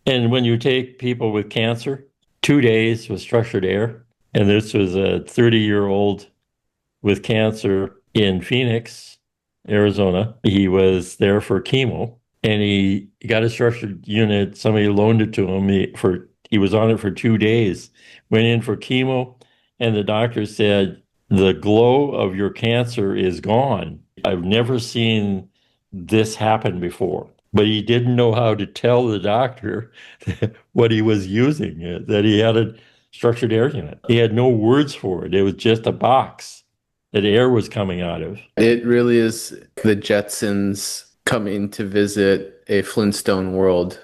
And when you take people with cancer, 2 days with structured air, and this was a 30-year-old with cancer in Phoenix, Arizona. He was there for chemo, and he got a structured unit. Somebody loaned it to him. He was on it for 2 days. Went in for chemo, and the doctor said, "The glow of your cancer is gone. I've never seen this happen before." But he didn't know how to tell the doctor what he was using, that he had a structured air unit. He had no words for it. It was just a box that air was coming out of. It really is the Jetsons coming to visit a Flintstone world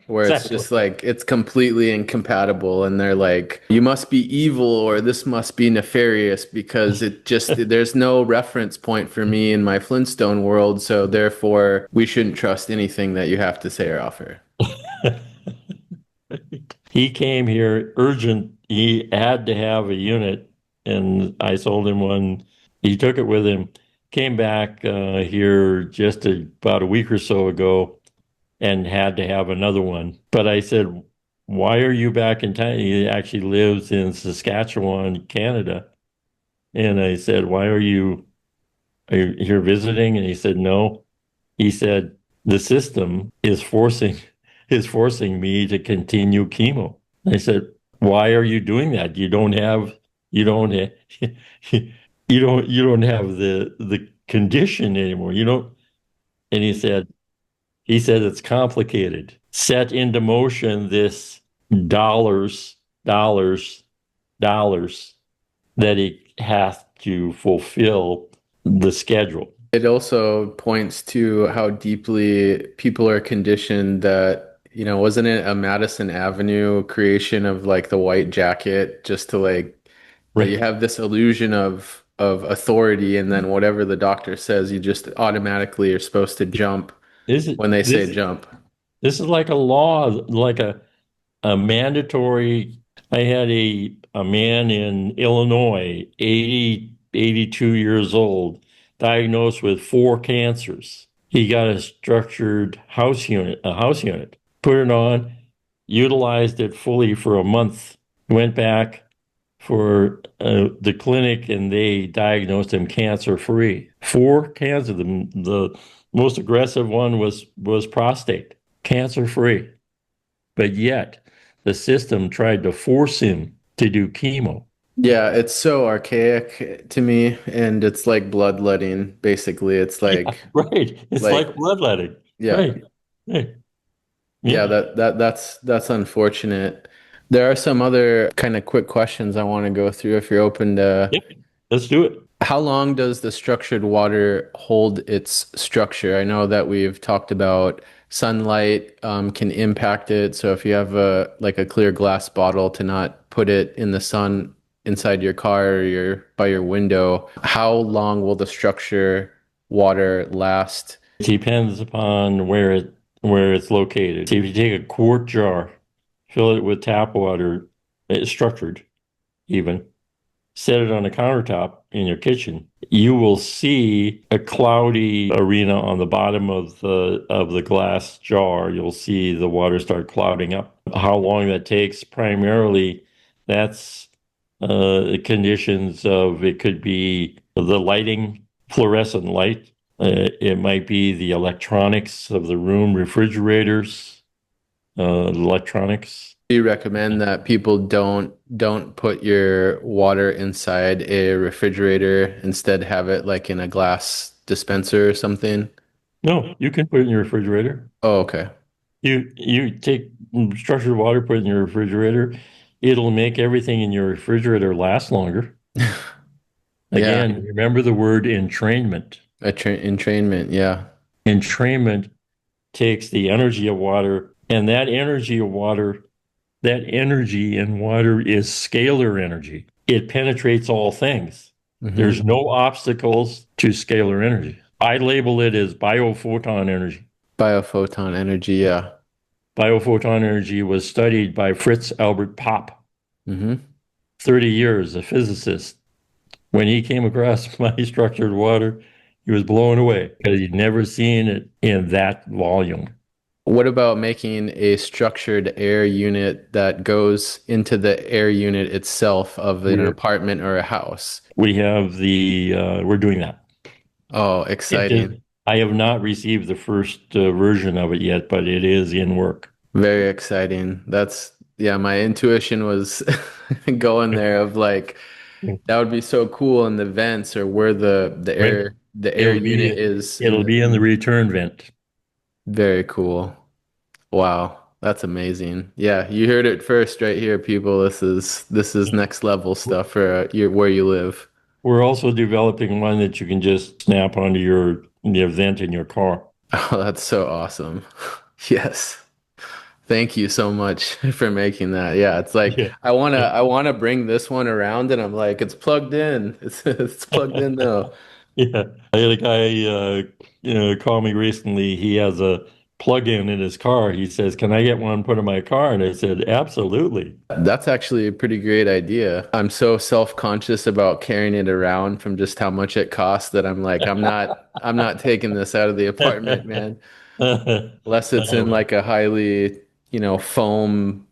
where it's Exactly. just like it's completely incompatible and they're like, you must be evil or this must be nefarious because it just there's no reference point for me in my Flintstone world, so therefore we shouldn't trust anything that you have to say or offer. He came here urgent. He had to have a unit, and I sold him one. He took it with him, came back here just about a week or so ago, and had to have another one. But I said, "Why are you back in town?" He actually lives in Saskatchewan, Canada. And I said, are you here visiting? And he said, no. He said, the system is forcing me to continue chemo. I said, why are you doing that? You don't have, you don't have the condition anymore. You don't. And he said it's complicated. Set into motion this dollars, dollars, dollars that he has to fulfill the schedule. It also points to how deeply people are conditioned that, wasn't it a Madison Avenue creation of like the white jacket just to like that you Right. have this illusion of authority and then whatever the doctor says, you just automatically are supposed to jump This is when they say this jump. this is like a law, like a mandatory. I had a man in Illinois, 82 years old, diagnosed with four cancers. He got a house unit, put it on, utilized it fully for a month, went back for the clinic, and they diagnosed him cancer free. Four cancer. The most aggressive one was prostate, cancer free. But yet the system tried to force him to do chemo. Yeah, it's so archaic to me and it's like bloodletting basically. It's Yeah, right. It's like like bloodletting. yeah. Right. Right. Yeah, Yeah. that's unfortunate. There are some other kind of quick questions I want to go through if you're open to. Yep. Let's do it. How long does the structured water hold its structure? I know that we've talked about sunlight can impact it. So if you have a like a clear glass bottle to not put it in the sun inside your car or your by your window, how long will the structure water last? It depends upon where it's located. See, if you take a quart jar, fill it with tap water, it's structured even, set it on a countertop in your kitchen, you will see a cloudy arena on the bottom of the glass jar. You'll see the water start clouding up. How long that takes, primarily, that's conditions of it could be the lighting, fluorescent light. It might be the electronics of the room, refrigerators, electronics. Do you recommend that people don't put your water inside a refrigerator, instead have it like in a glass dispenser or something? No, you can put it in your refrigerator. Oh, okay. You take structured water, put it in your refrigerator. It'll make everything in your refrigerator last longer. Yeah, Again, remember the word entrainment. a tra entrainment, yeah. Entrainment takes the energy of water, and that energy in water is scalar energy. It penetrates all things. Hmm. There's no obstacles to scalar energy. I label it as biophoton energy. Bio-photon energy, yeah. Biophoton energy was studied by Fritz Albert Popp, Hmm. 30 years, a physicist. When he came across my structured water, he was blown away because he'd never seen it in that volume. What about making a structured air unit that goes into the air unit itself of an We're apartment or a house? we have we're doing that. Oh, It exciting. did. I have not received the first version of it yet, but it is in work. Very exciting. That's, yeah, my intuition was going there of like, that would be so cool in the vents or where Right. the air It'll unit be is in it'll the be in the return vent. very cool. Wow, that's amazing. Yeah, you heard it first right here, people. This is next level stuff for where you live. We're also developing one that you can just snap onto your vent in your car. Oh, that's so awesome. Yes. Thank you so much for making that. Yeah, it's like Yeah. I wanna bring this one around and I'm like, it's plugged in. It's plugged in now. Yeah. I had a guy call me recently. He has a plug-in in his car. He says, "Can I get one put in my car?" And I said, "Absolutely." That's actually a pretty great idea. I'm so self-conscious about carrying it around from just how much it costs that I'm like, I'm not taking this out of the apartment, man. Unless it's in like a highly, foam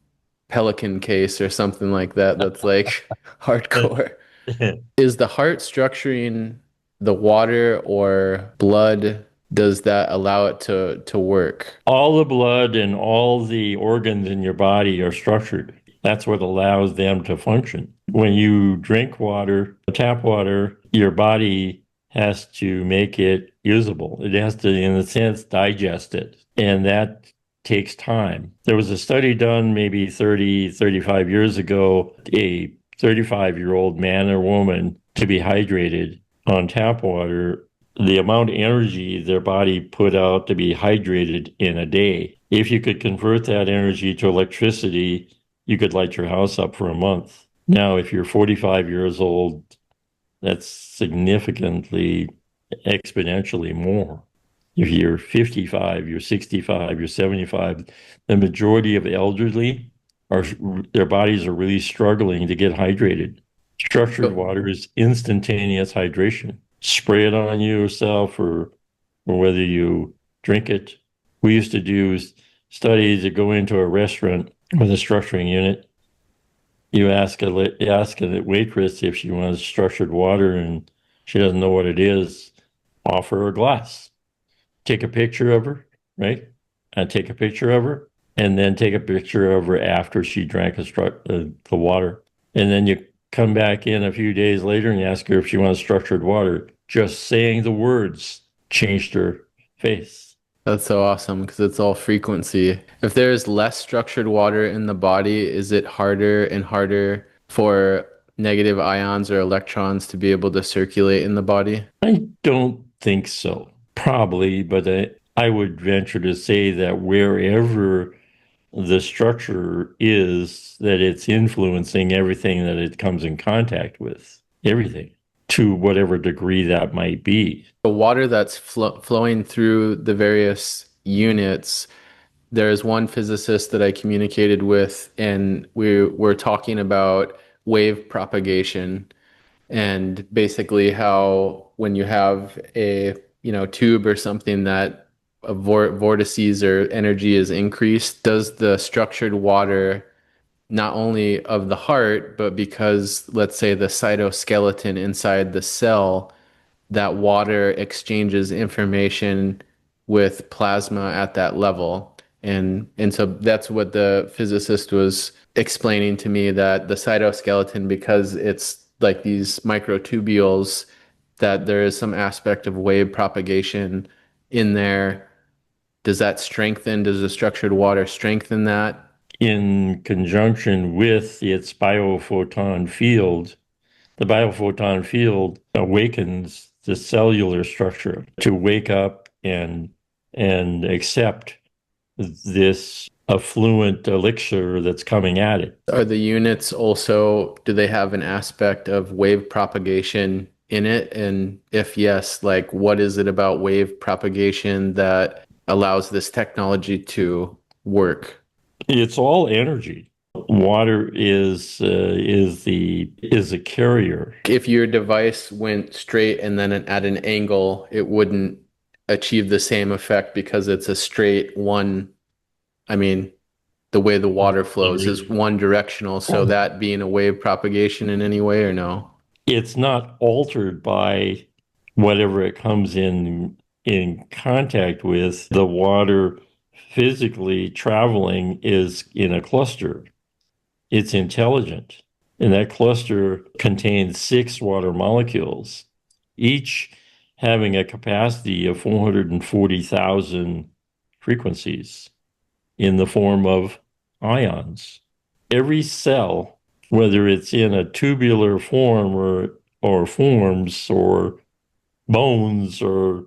pelican case or something like that that's like hardcore. Is the heart structuring the water or blood? Does that allow it to work? All the blood and all the organs in your body are structured. That's what allows them to function. When you drink water, tap water, your body has to make it usable. It has to, in a sense, digest it. And that takes time. There was a study done maybe 30, 35 years ago, a 35-year-old man or woman to be hydrated on tap water, the amount of energy their body put out to be hydrated in a day. If you could convert that energy to electricity, you could light your house up for a month. Now, if you're 45 years old, that's significantly exponentially more. If you're 55, you're 65, you're 75, the majority of elderly are their bodies are really struggling to get hydrated. Structured water is instantaneous hydration. Spray it on yourself or whether you drink it. We used to do studies that go into a restaurant with a structuring unit. You ask a waitress if she wants structured water and she doesn't know what it is, offer her a glass. Take a picture of her, right? And take a picture of her, and then take a picture of her after she drank the water. And then you come back in a few days later and you ask her if she wants structured water. Just saying the words changed her face. That's so awesome because it's all frequency. If there's less structured water in the body, is it harder and harder for negative ions or electrons to be able to circulate in the body? I don't think so. Probably, but I would venture to say that wherever the structure is, that it's influencing everything that it comes in contact with, everything, to whatever degree that might be. The water that's flowing through the various units, there's one physicist that I communicated with, and we were talking about wave propagation and basically how when you have a tube or something that a vortices or energy is increased, does the structured water not only of the heart, but because let's say the cytoskeleton inside the cell, that water exchanges information with plasma at that level. And so that's what the physicist was explaining to me, that the cytoskeleton, because it's like these microtubules, that there is some aspect of wave propagation in there. Does the structured water strengthen that? In conjunction with its biophoton field, the biophoton field awakens the cellular structure to wake up and accept this affluent elixir that's coming at it. Are the units also, do they have an aspect of wave propagation in it? And if yes, like what is it about wave propagation that allows this technology to work? It's all energy. Water is a carrier. If your device went straight and then at an angle, it wouldn't achieve the same effect because it's a straight one I mean, the way the water flows is Generation. one directional, so that being a wave propagation in any way or no? It's not altered by whatever it comes in contact with. The water physically traveling is in a cluster. It's intelligent. And that cluster contains 6 water molecules, each having a capacity of 440,000 frequencies in the form of ions. Every cell, whether it's in a tubular form or forms or bones or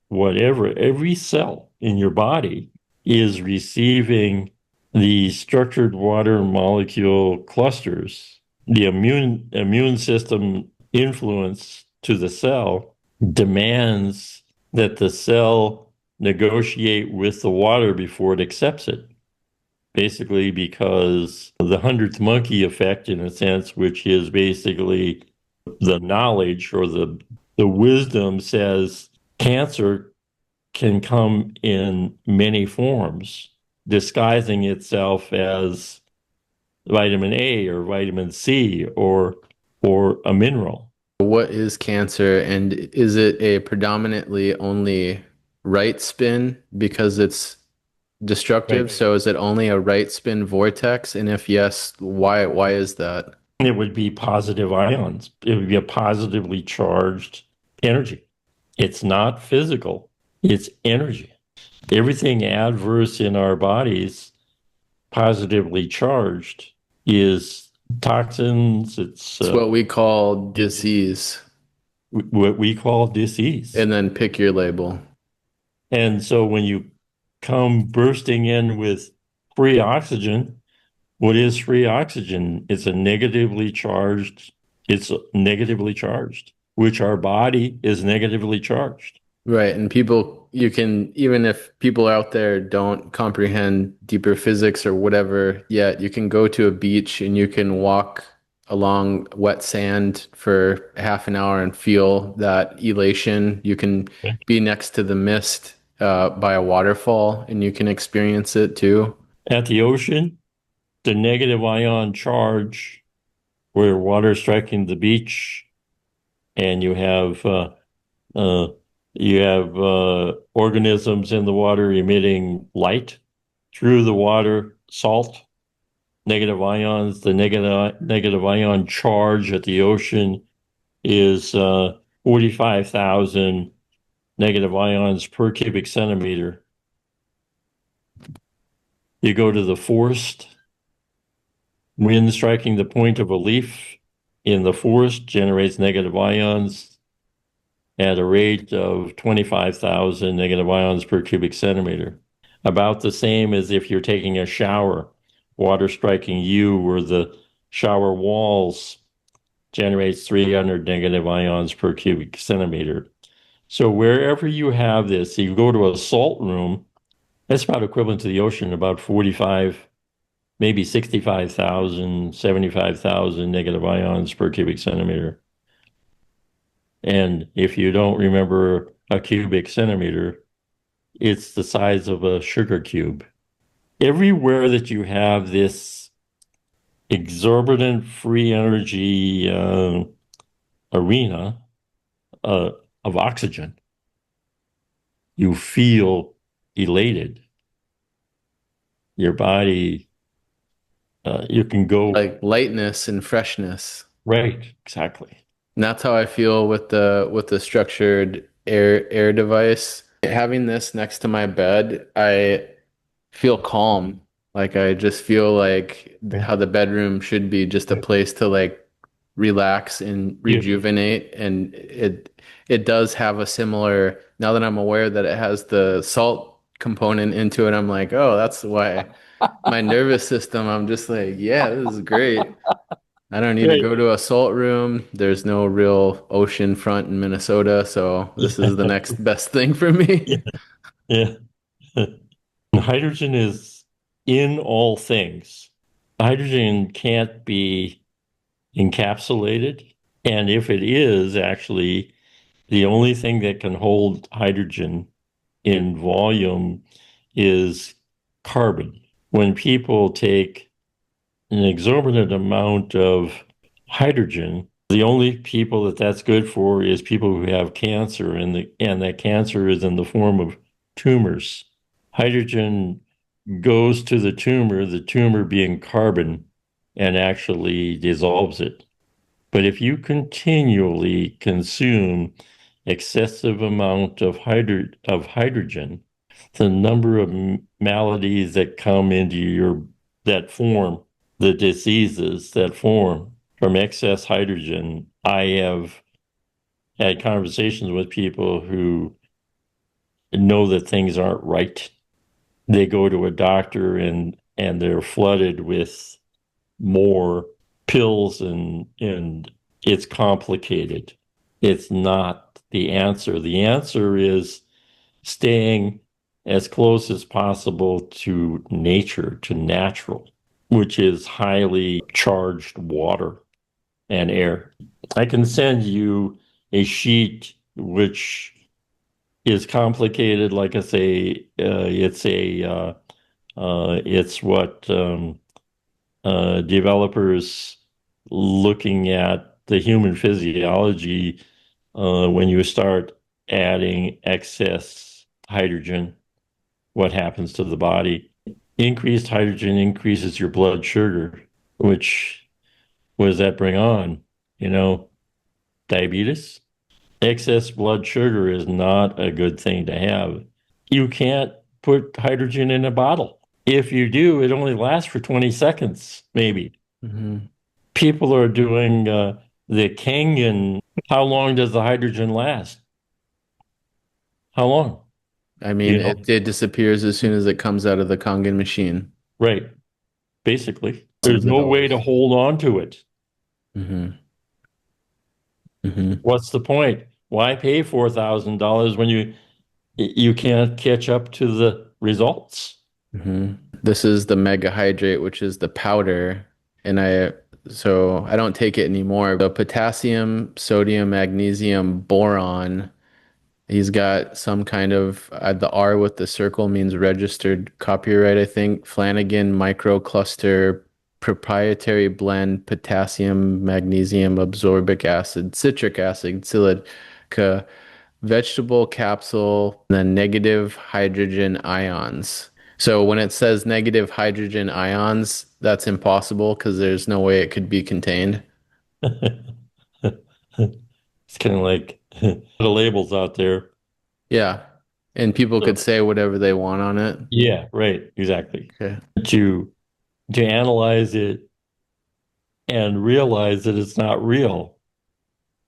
whatever, every cell in your body is receiving the structured water molecule clusters. The immune system influence to the cell demands that the cell negotiate with the water before it accepts it. Basically, because the 100th monkey effect, in a sense, which is basically the knowledge or the wisdom says cancer can come in many forms, disguising itself as vitamin A or vitamin C or a mineral. What is cancer, and is it a predominantly only right spin because it's destructive? Right. So is it only a right spin vortex? And if yes, why is that? It would be positive ions. It would be a positively charged energy. It's not physical, it's energy. Everything adverse in our bodies, positively charged, is toxins, It's what we call disease. what we call disease. And then pick your label. And so when you come bursting in with free oxygen, what is free oxygen? It's negatively charged, which our body is negatively charged. Right. And people, you can, even if people out there don't comprehend deeper physics or whatever yet, you can go to a beach and you can walk along wet sand for half an hour and feel that elation. You can be next to the mist by a waterfall and you can experience it too. At the ocean, the negative ion charge where water striking the beach, and uh, you have organisms in the water emitting light through the water, salt, negative ions. The negative ion charge at the ocean is 45,000 negative ions per cubic centimeter. You go to the forest, wind striking the point of a leaf in the forest generates negative ions at a rate of 25,000 negative ions per cubic centimeter. About the same as if you're taking a shower, water striking you or the shower walls generates 300 negative ions per cubic centimeter. So wherever you have this, you go to a salt room, that's about equivalent to the ocean, about 45, maybe 65,000, 75,000 negative ions per cubic centimeter. And if you don't remember a cubic centimeter, it's the size of a sugar cube. Everywhere that you have this exorbitant free energy arena of oxygen, you feel elated. Your body, you can go Like lightness and freshness. right, exactly. And that's how I feel with the structured air device. Having this next to my bed, I feel calm. Like I just feel like how the bedroom should be just a place to like relax and Yeah. rejuvenate. And it does have a similar, now that I'm aware that it has the salt component into it, I'm like, oh, that's why my nervous system, I'm just like, yeah, this is great. I don't need to Right. go to a salt room. There's no real ocean front in Minnesota, so this is the next best thing for Yeah. me. Yeah. Hydrogen is in all things. Hydrogen can't be encapsulated. And if it is, actually, the only thing that can hold hydrogen in volume is carbon. When people take an exorbitant amount of hydrogen, the only people that that's good for is people who have cancer, and that cancer is in the form of tumors. Hydrogen goes to the tumor being carbon, and actually dissolves it. But if you continually consume excessive amount of hydrogen, the number of maladies that come into your that form, the diseases that form from excess hydrogen. I have had conversations with people who know that things aren't right. They go to a doctor and they're flooded with more pills, and it's complicated. It's not the answer. The answer is staying as close as possible to nature, to natural, which is highly charged water and air. I can send you a sheet which is complicated. Like I say, it's what developers looking at the human physiology when you start adding excess hydrogen, what happens to the body. Increased hydrogen increases your blood sugar, which, what does that bring on? You know, diabetes. Excess blood sugar is not a good thing to have. You can't put hydrogen in a bottle. If you do, it only lasts for 20 seconds, maybe. Mhm. People are doing the Kangen. How long does the hydrogen last? How long? I Do mean, you know? it disappears as soon as it comes out of the Kangen machine. Right. Basically, there's Seems like no way to always. hold on to it. Hmm. Hmm. What's the point? Why pay $4,000 when you can't catch up to the results? Hmm. This is the mega hydrate, which is the powder, and I don't take it anymore. The potassium, sodium, magnesium, boron. He's got some kind of the R with the circle means registered copyright, I think. Flanagan microcluster proprietary blend potassium, magnesium, absorbic acid, citric acid, silica, vegetable capsule, and then negative hydrogen ions. So when it says negative hydrogen ions, that's impossible because there's no way it could be contained. It's kind of like the labels out there. Yeah. And people could So, say whatever they want on it. yeah, right, exactly. Okay. To to analyze it and realize that it's not real,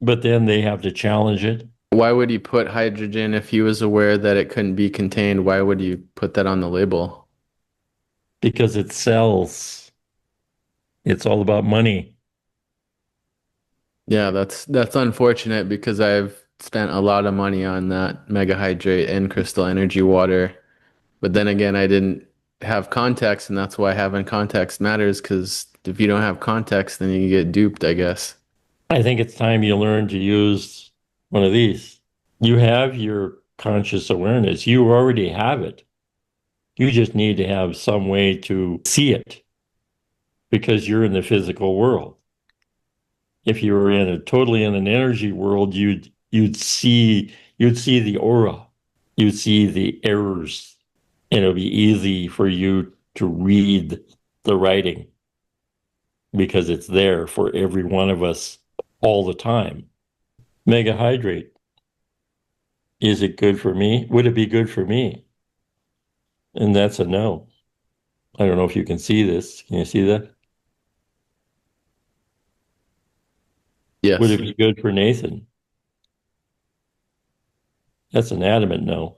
but then they have to challenge it Why would he put hydrogen if he was aware that it couldn't be contained? Why would you put that on the label? because it sells. It's all about money. Yeah, that's unfortunate because I've spent a lot of money on that mega hydrate and crystal energy water. But then again, I didn't have context, and that's why having context matters because if you don't have context, then you get duped, I guess. I think it's time you learn to use one of these. You have your conscious awareness. You already have it. You just need to have some way to see it because you're in the physical world. If you were in a totally in an energy world, you'd see the aura. You'd see the errors, and it'll be easy for you to read the writing because it's there for every one of us all the time. Mega hydrate. Is it good for me? Would it be good for me? And that's a no. I don't know if you can see this. Can you see that? Would Yes. it be good for Nathan? That's an adamant no.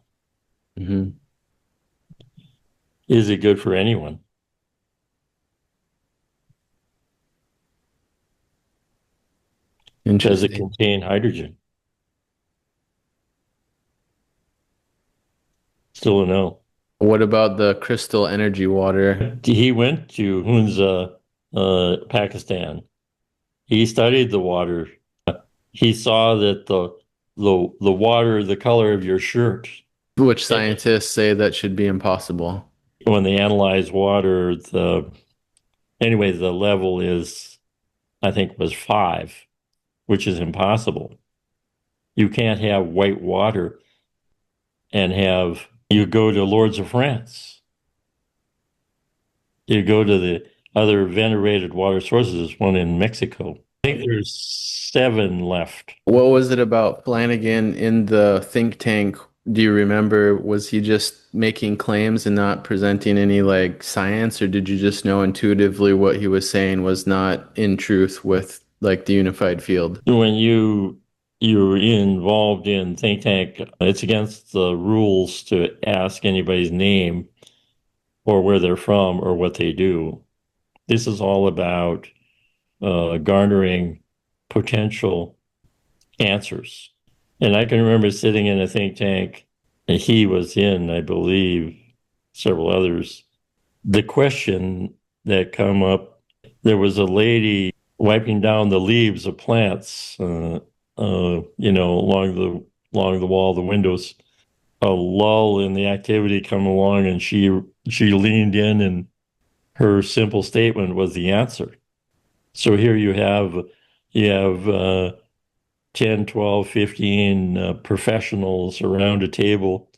Hmm. Is it good for anyone? Does it Interesting. contain hydrogen? Still a no. What about the crystal energy water? He went to Hunza, Pakistan. He studied the water. He saw that the water, the color of your shirt. Which scientists say that should be impossible. when they analyze water, the level is, I think, was 5, which is impossible. You can't have white water and you go to Lords of France. You go to the other venerated water sources, one in Mexico. I think there's 7 left. What was it about Flanagan in the think tank? Do you remember? Was he just making claims and not presenting any like science, or did you just know intuitively what he was saying was not in truth with like the unified field? When you're involved in think tank, it's against the rules to ask anybody's name or where they're from or what they do. This is all about garnering potential answers. And I can remember sitting in a think tank, and he was in, I believe, several others. The question that come up, there was a lady wiping down the leaves of plants, along the wall, the windows. A lull in the activity come along, and she leaned in, and her simple statement was the answer. So here you have 10, 12, 15 professionals around a table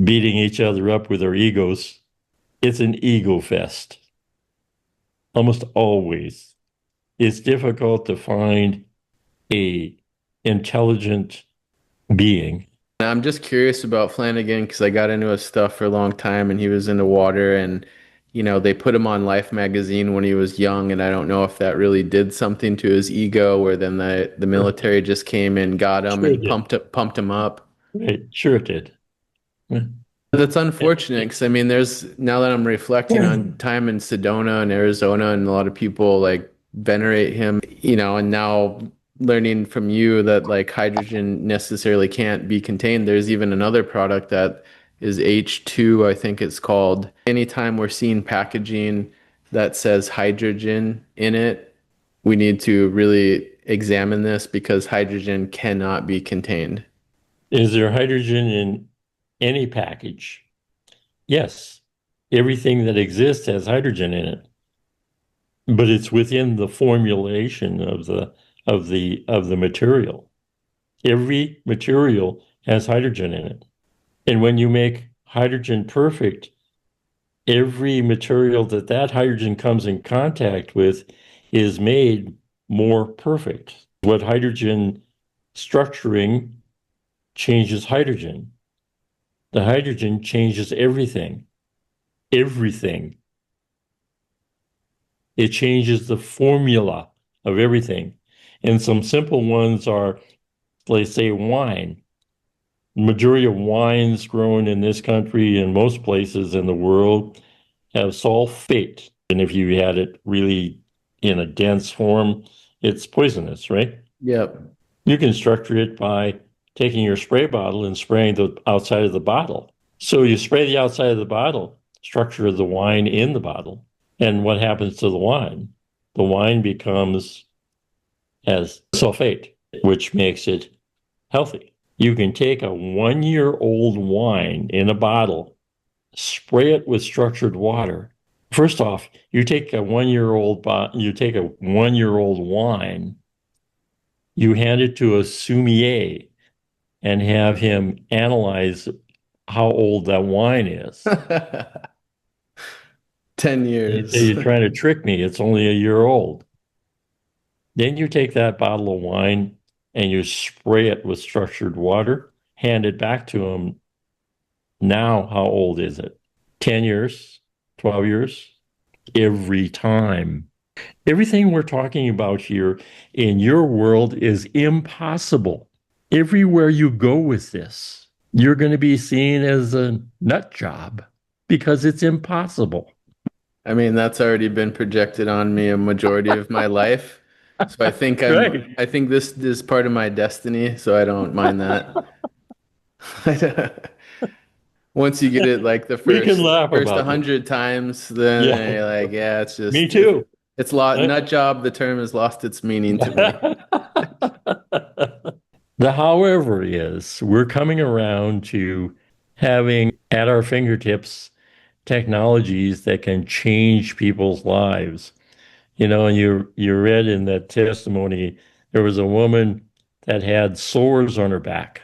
beating each other up with their egos. It's an ego fest. Almost always. It's difficult to find a intelligent being. I'm just curious about Flanagan because I got into his stuff for a long time and he was into water and they put him on Life magazine when he was young and I don't know if that really did something to his ego where then the military just came and got him Sure and it did. pumped him up. Right. Sure it did. That's unfortunate because I mean, now that I'm reflecting on time in Sedona and Arizona, and a lot of people like venerate him, and now learning from you that like hydrogen necessarily can't be contained. There's even another product that is H2, I think it's called. Anytime we're seeing packaging that says hydrogen in it, we need to really examine this because hydrogen cannot be contained. Is there hydrogen in any package? Yes. Everything that exists has hydrogen in it, but it's within the formulation of the material. Every material has hydrogen in it. And when you make hydrogen perfect, every material that hydrogen comes in contact with is made more perfect. What hydrogen structuring changes hydrogen. The hydrogen changes everything. Everything. It changes the formula of everything. And some simple ones are, let's say, wine. The majority of wines grown in this country and most places in the world have sulfate. And if you had it really in a dense form, it's poisonous, right? Yep. You can structure it by taking your spray bottle and spraying the outside of the bottle. So you spray the outside of the bottle, structure the wine in the bottle. And what happens to the wine? The wine has sulfate, which makes it healthy. You can take a 1-year-old wine in a bottle, spray it with structured water. First off, you take a 1-year-old wine, you hand it to a sommelier and have him analyze how old that wine is. 10 You say, years. you're trying to trick me. It's only a year old. Then you take that bottle of wine and you spray it with structured water, hand it back to him. Now, how old is it? 10 years, 12 years? Every time. Everything we're talking about here in your world is impossible. Everywhere you go with this, you're going to be seen as a nut job because it's impossible. I mean, that's already been projected on me a majority of my life. So Right. I think this is part of my destiny, so I don't mind that. Once you get it like the We can laugh first about this. 100 times, then Yeah, you're like, yeah, me too. it's lost nut job, the term has lost its meaning to me. The however is we're coming around to having at our fingertips technologies that can change people's lives. And you read in that testimony, there was a woman that had sores on her back,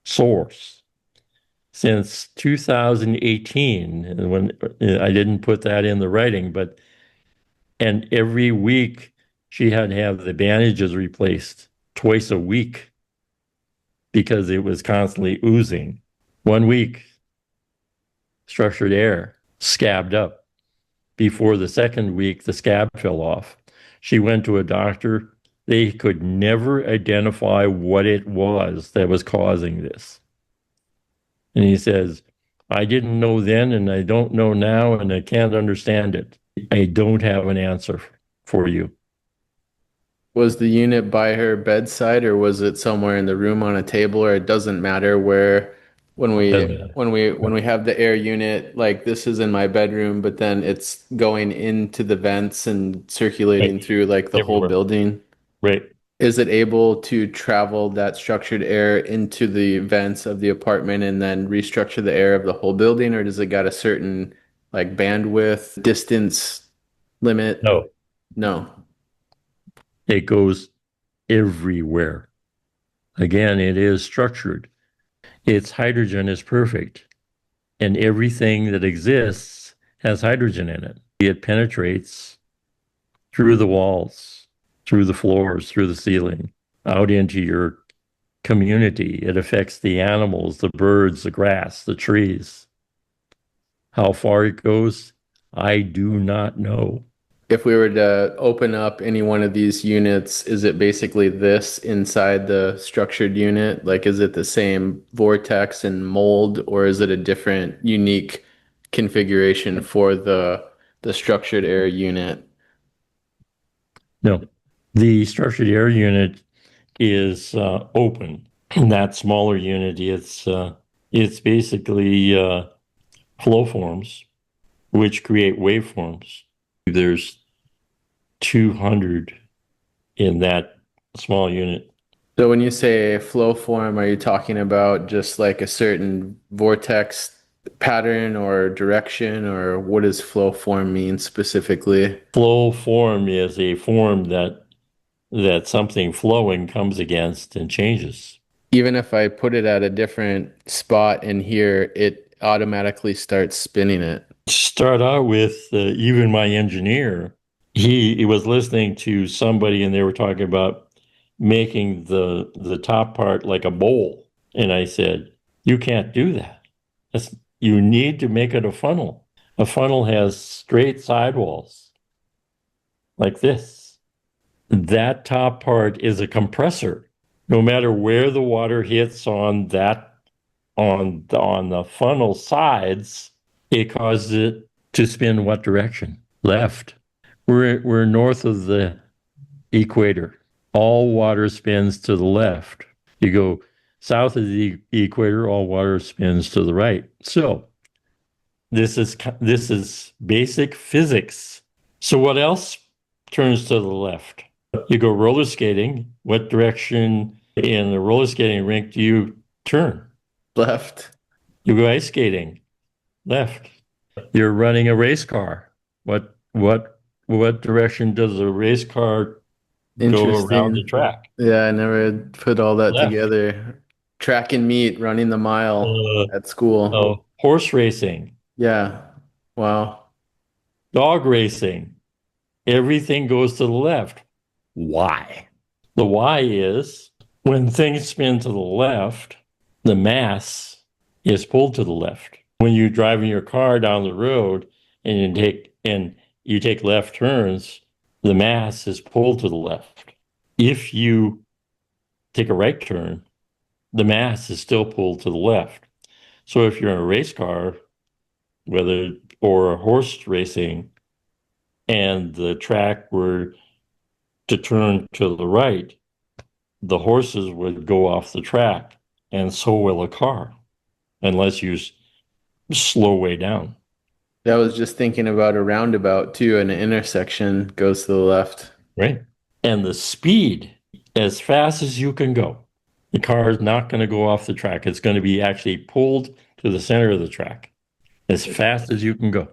sores, since 2018. And when I didn't put that in the writing, and every week she had to have the bandages replaced twice a week because it was constantly oozing. 1 week, structured air, scabbed up. Before the second week, the scab fell off. She went to a doctor. They could never identify what it was that was causing this. And he says, I didn't know then, and I don't know now, and I can't understand it. I don't have an answer for you. Was the unit by her bedside or was it somewhere in the room on a table, or it doesn't matter where when we Doesn't matter. when we have the air unit, like this is in my bedroom, but then it's going into the vents and circulating Right. through like the whole Everywhere. building? Right. Is it able to travel that structured air into the vents of the apartment and then restructure the air of the whole building, or does it got a certain like bandwidth, distance limit? No, No. it goes everywhere. Again, it is structured. Its hydrogen is perfect, and everything that exists has hydrogen in it. It penetrates through the walls, through the floors, through the ceiling, out into your community. It affects the animals, the birds, the grass, the trees. How far it goes, I do not know. If we were to open up any one of these units, is it basically this inside the structured unit? Like, is it the same vortex and mold, or is it a different, unique configuration for the structured air unit? No, the structured air unit is open. That smaller unit, it's basically flow forms, which create waveforms. There's 200 in that small unit. So when you say flow form, are you talking about just like a certain vortex pattern or direction, or what does flow form mean specifically? Flow form is a form that something flowing comes against and changes. Even if I put it at a different spot in here, it automatically starts spinning it. Start out with even my engineer. He was listening to somebody and they were talking about making the top part like a bowl. And I said, you can't do that. You need to make it a funnel. A funnel has straight sidewalls like this. That top part is a compressor. No matter where the water hits on the funnel sides, it causes it to spin what direction? Left. We're north of the equator. All water spins to the left. You go south of the equator, all water spins to the right. So this is basic physics. So what else turns to the left? You go roller skating. What direction in the roller skating rink do you turn? Left. You go ice skating. Left. You're running a race car. What direction does a race car go around the Interesting. track? Yeah, I never put all that Left. together. Track and meet, running the mile Uh, at school. Horse racing, Yeah. Wow. dog racing, everything goes to the left. Why? The why is when things spin to the left, the mass is pulled to the left. When you're driving your car down the road and you take left turns, the mass is pulled to the left. If you take a right turn, the mass is still pulled to the left. So if you're in a race car, or a horse racing, and the track were to turn to the right, the horses would go off the track, and so will a car, unless you slow way down. I was just thinking about a roundabout too, and an intersection goes to the left. Right. And the speed, as fast as you can go, the car is not going to go off the track. It's going to be actually pulled to the center of the track. as fast as you can go.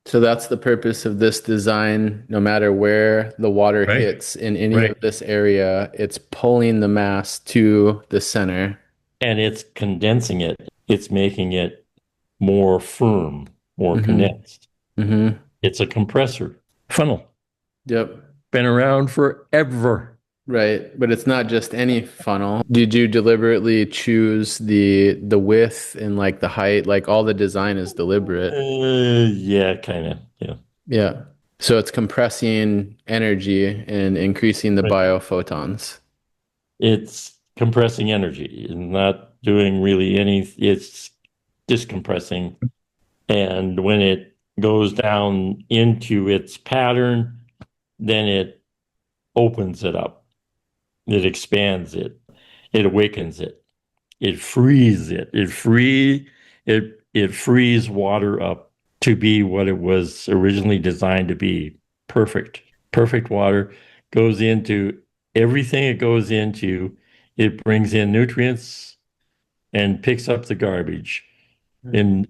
So that's the purpose of this design. No matter where the water Right, hits in any of right. this area, it's pulling the mass to the center. And it's condensing it. It's making it more firm, more Hmm. condensed. Hmm. It's a compressor funnel. Yep. Been around forever. Right. But it's not just any funnel. Did you deliberately choose the width and like the height? Like all the design is deliberate. Yeah, kind of. Yeah. Yeah. So it's compressing energy and increasing the Right. biophotons. It's compressing energy and not doing really any, it's just compressing. And when it goes down into its pattern, then it opens it up. It expands it. It awakens it. It frees it. It frees water up to be what it was originally designed to be. Perfect. Perfect water goes into everything it goes into. It brings in nutrients and picks up the garbage. And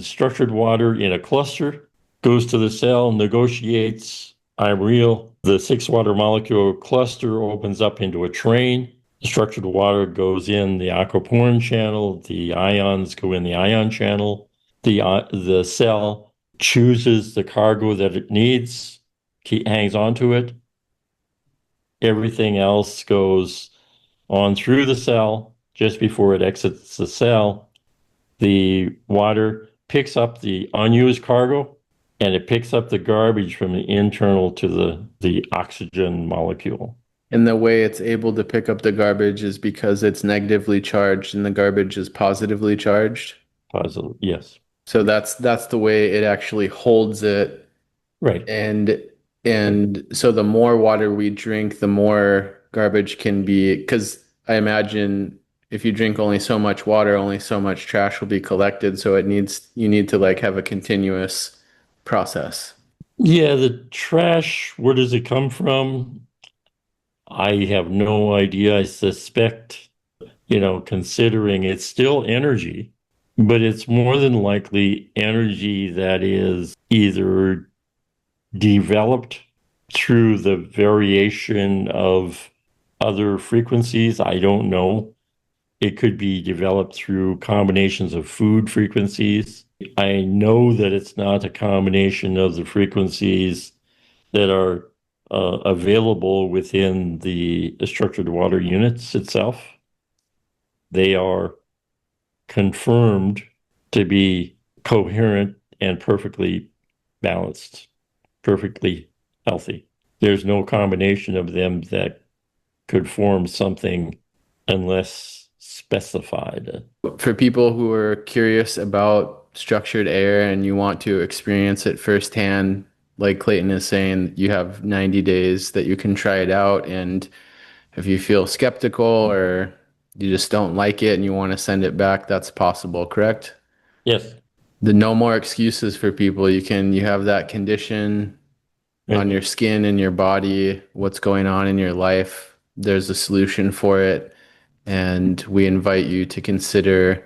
structured water in a cluster goes to the cell, negotiates. I'm real. The six water molecule cluster opens up into a train. Structured water goes in the aquaporin channel. The ions go in the ion channel. The cell chooses the cargo that it needs, hangs onto it. Everything else goes on through the cell just before it exits the cell. The water picks up the unused cargo and it picks up the garbage from the internal to the oxygen molecule. And the way it's able to pick up the garbage is because it's negatively charged and the garbage is positively charged. Positive, yes. So that's the way it actually holds it. Right, And right. and so the more water we drink, the more garbage can be, because I imagine if you drink only so much water, only so much trash will be collected. So you need to like have a continuous process. Yeah, the trash, where does it come from? I have no idea. I suspect, considering it's still energy, but it's more than likely energy that is either developed through the variation of other frequencies. I don't know. It could be developed through combinations of food frequencies. I know that it's not a combination of the frequencies that are available within the structured water units itself. They are confirmed to be coherent and perfectly balanced, perfectly healthy. There's no combination of them that could form something unless specified. For people who are curious about structured air and you want to experience it firsthand, like Clayton is saying, you have 90 days that you can try it out. And if you feel skeptical or you just don't like it and you want to send it back, that's possible, correct? Yes, The no more excuses for people. You have that condition on right. your skin and your body, what's going on in your life. There's a solution for it. And we invite you to consider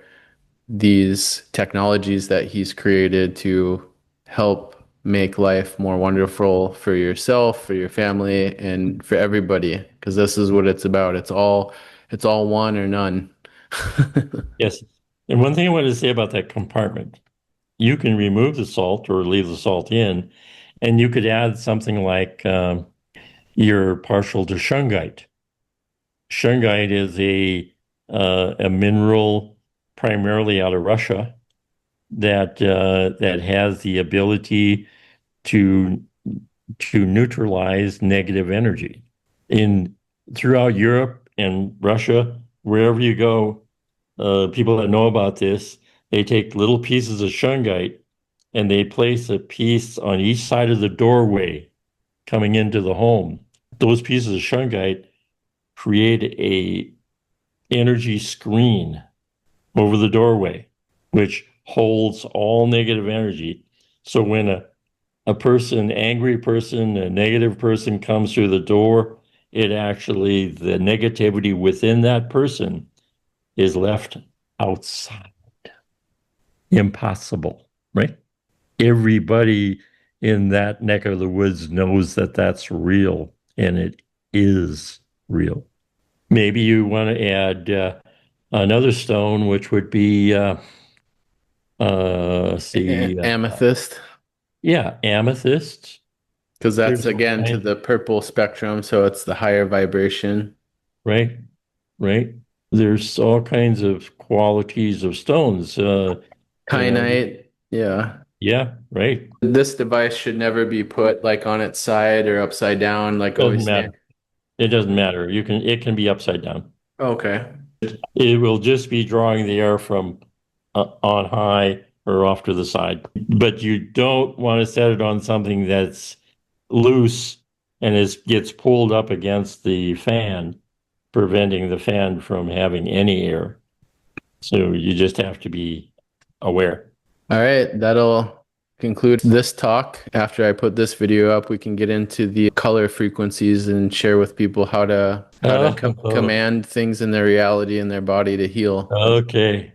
these technologies that he's created to help make life more wonderful for yourself, for your family, and for everybody. Because this is what it's about. It's all one or none. Yes. And one thing I wanted to say about that compartment, you can remove the salt or leave the salt in, and you could add something like you're partial to shungite. Shungite is a mineral primarily out of Russia that has the ability to neutralize negative energy. In throughout Europe and Russia, wherever you go, people that know about this, they take little pieces of shungite and they place a piece on each side of the doorway coming into the home. Those pieces of shungite create a energy screen over the doorway, which holds all negative energy. So when a person, angry person, a negative person comes through the door, it actually, the negativity within that person is left outside. Impossible. right? Everybody in that neck of the woods knows that that's real, and it is real. Maybe you want to add another stone, which would be, see, Amethyst, yeah, amethyst. because that's There's all again to kinds, the purple spectrum, so it's the higher vibration. right, right. There's all kinds of qualities of stones. And Kyanite, yeah. yeah, right. This device should never be put like on its side or upside down, like Doesn't always stand. matter. It doesn't matter. It can be upside down. Okay. It will just be drawing the air from on high or off to the side. But you don't want to set it on something that's loose and gets pulled up against the fan, preventing the fan from having any air. So you just have to be aware. All right, that'll conclude this talk. After I put this video up, we can get into the color frequencies and share with people how to Oh, command things in their reality and their body to heal. okay.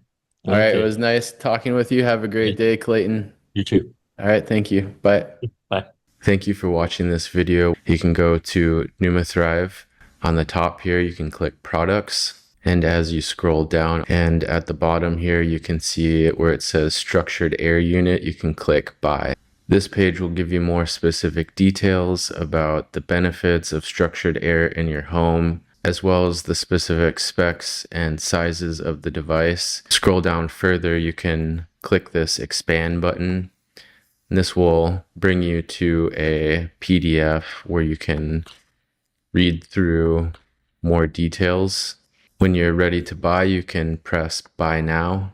All right, it Okay. was nice talking with you. Have a great day, Clayton. You too. All right, thank you. Bye. Bye. Thank you for watching this video. You can go to PneumaThrive. On the top here, you can click products. And as you scroll down and at the bottom here, you can see where it says structured air unit, you can click buy. This page will give you more specific details about the benefits of structured air in your home, as well as the specific specs and sizes of the device. Scroll down further, you can click this expand button. And this will bring you to a PDF where you can read through more details. When you're ready to buy, you can press buy now.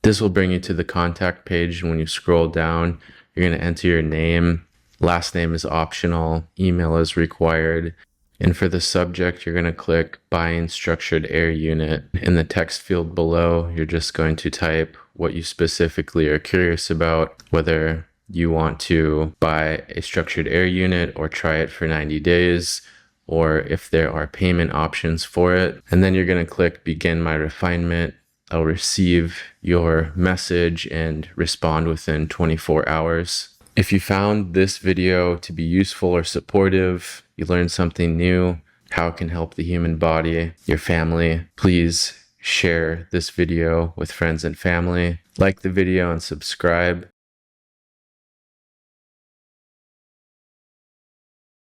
This will bring you to the contact page. When you scroll down, you're going to enter your name. Last name is optional. Email is required. And for the subject, you're going to click buying structured air unit. In the text field below, you're just going to type what you specifically are curious about, whether you want to buy a structured air unit or try it for 90 days, or if there are payment options for it. And then you're going to click begin my refinement. I'll receive your message and respond within 24 hours. If you found this video to be useful or supportive, you learned something new, how it can help the human body, your family, please share this video with friends and family. Like the video and subscribe.